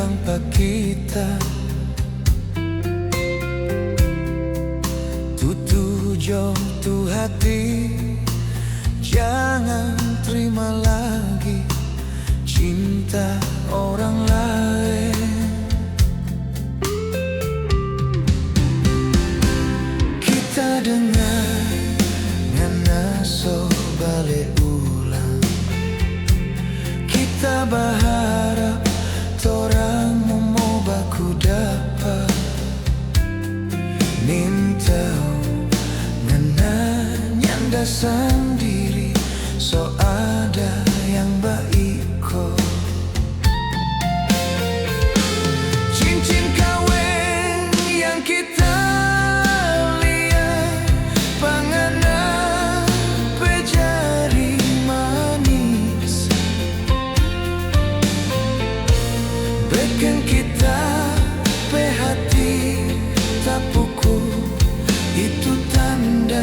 tanpa kita. Tujuh tu hati, jangan terima lagi cinta orang lain. Kita dengar ngana so balik ulang. Kita berharap torang mau baku dapat nintau nyanda sendiri, so ada yang baik kok. Cincin kawin yang kita lihat, panganan pejari manis, bikin kita hati tak pukul. Itu tanda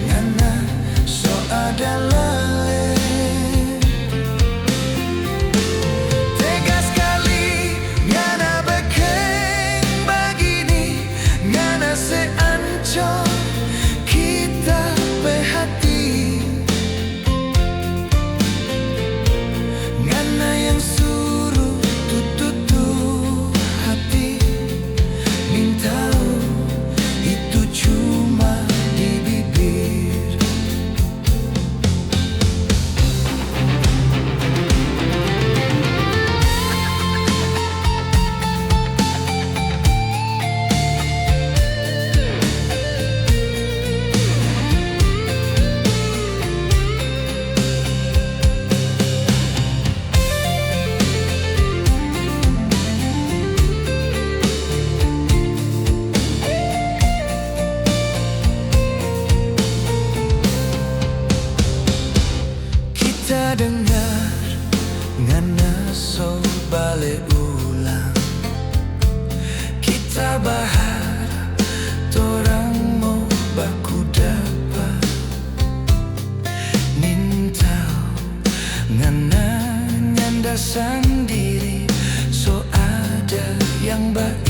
ngana so adalah tega sekali ngana bikin begini, ngana seancur kita hati, ngana yang suruh tutup hati minta itu cuma di bibir. Kita dengar ngana so balik ulang. Kita berharap torang mau baku dapat nintau ngana nyanda sendiri, so ada yang baik.